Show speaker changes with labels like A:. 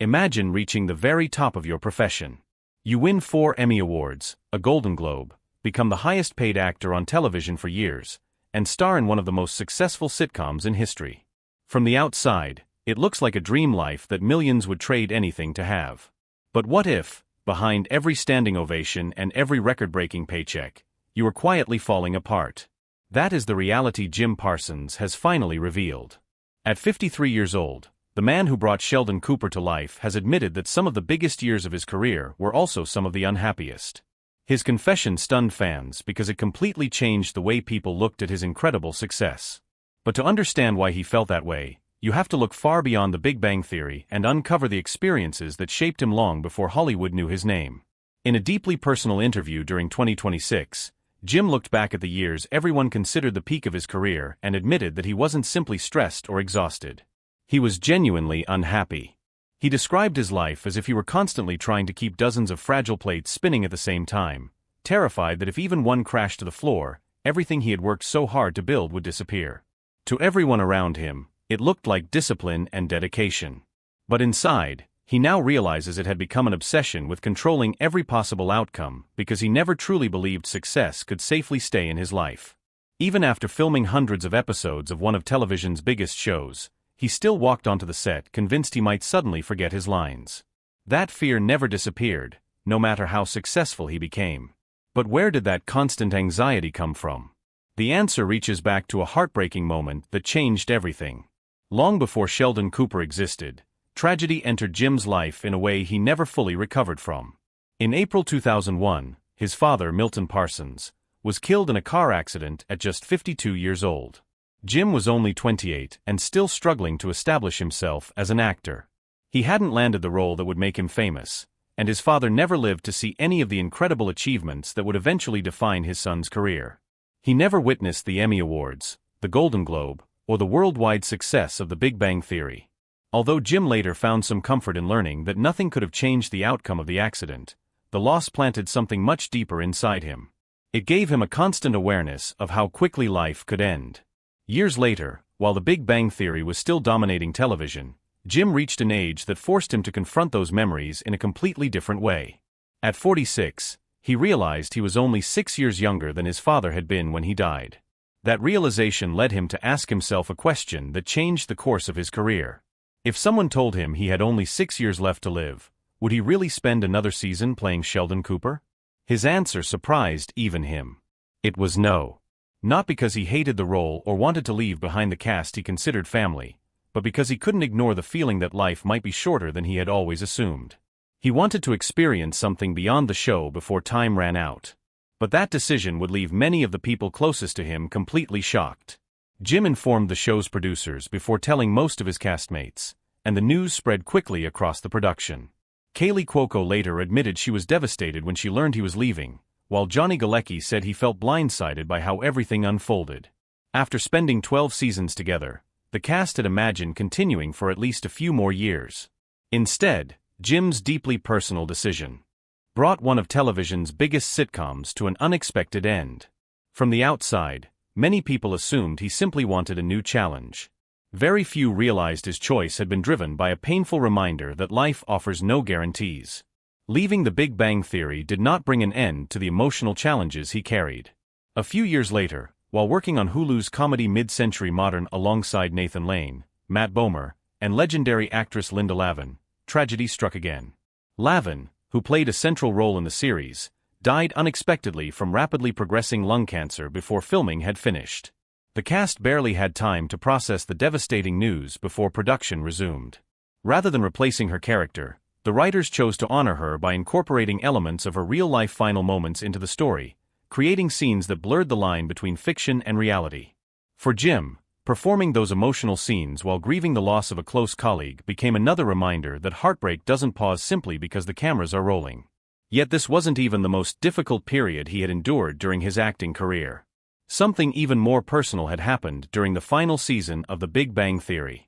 A: Imagine reaching the very top of your profession. You win 4 Emmy Awards, a Golden Globe, become the highest-paid actor on television for years, and star in one of the most successful sitcoms in history. From the outside, it looks like a dream life that millions would trade anything to have. But what if, behind every standing ovation and every record-breaking paycheck, you were quietly falling apart? That is the reality Jim Parsons has finally revealed. At 53 years old, the man who brought Sheldon Cooper to life has admitted that some of the biggest years of his career were also some of the unhappiest. His confession stunned fans because it completely changed the way people looked at his incredible success. But to understand why he felt that way, you have to look far beyond the Big Bang Theory and uncover the experiences that shaped him long before Hollywood knew his name. In a deeply personal interview during 2026, Jim looked back at the years everyone considered the peak of his career and admitted that he wasn't simply stressed or exhausted. He was genuinely unhappy. He described his life as if he were constantly trying to keep dozens of fragile plates spinning at the same time, terrified that if even one crashed to the floor, everything he had worked so hard to build would disappear. To everyone around him, it looked like discipline and dedication. But inside, he now realizes it had become an obsession with controlling every possible outcome because he never truly believed success could safely stay in his life. Even after filming hundreds of episodes of one of television's biggest shows, he still walked onto the set convinced he might suddenly forget his lines. That fear never disappeared, no matter how successful he became. But where did that constant anxiety come from? The answer reaches back to a heartbreaking moment that changed everything. Long before Sheldon Cooper existed, tragedy entered Jim's life in a way he never fully recovered from. In April 2001, his father, Milton Parsons, was killed in a car accident at just 52 years old. Jim was only 28 and still struggling to establish himself as an actor. He hadn't landed the role that would make him famous, and his father never lived to see any of the incredible achievements that would eventually define his son's career. He never witnessed the Emmy Awards, the Golden Globe, or the worldwide success of the Big Bang Theory. Although Jim later found some comfort in learning that nothing could have changed the outcome of the accident, the loss planted something much deeper inside him. It gave him a constant awareness of how quickly life could end. Years later, while the Big Bang Theory was still dominating television, Jim reached an age that forced him to confront those memories in a completely different way. At 46, he realized he was only 6 years younger than his father had been when he died. That realization led him to ask himself a question that changed the course of his career. If someone told him he had only 6 years left to live, would he really spend another season playing Sheldon Cooper? His answer surprised even him. It was no. Not because he hated the role or wanted to leave behind the cast he considered family, but because he couldn't ignore the feeling that life might be shorter than he had always assumed. He wanted to experience something beyond the show before time ran out. But that decision would leave many of the people closest to him completely shocked. Jim informed the show's producers before telling most of his castmates, and the news spread quickly across the production. Kaylee Cuoco later admitted she was devastated when she learned he was leaving, while Johnny Galecki said he felt blindsided by how everything unfolded. After spending 12 seasons together, the cast had imagined continuing for at least a few more years. Instead, Jim's deeply personal decision brought one of television's biggest sitcoms to an unexpected end. From the outside, many people assumed he simply wanted a new challenge. Very few realized his choice had been driven by a painful reminder that life offers no guarantees. Leaving the Big Bang Theory did not bring an end to the emotional challenges he carried. A few years later, while working on Hulu's comedy Mid-Century Modern alongside Nathan Lane, Matt Bomer, and legendary actress Linda Lavin, tragedy struck again. Lavin, who played a central role in the series, died unexpectedly from rapidly progressing lung cancer before filming had finished. The cast barely had time to process the devastating news before production resumed. Rather than replacing her character, the writers chose to honor her by incorporating elements of her real-life final moments into the story, creating scenes that blurred the line between fiction and reality. For Jim, performing those emotional scenes while grieving the loss of a close colleague became another reminder that heartbreak doesn't pause simply because the cameras are rolling. Yet this wasn't even the most difficult period he had endured during his acting career. Something even more personal had happened during the final season of The Big Bang Theory.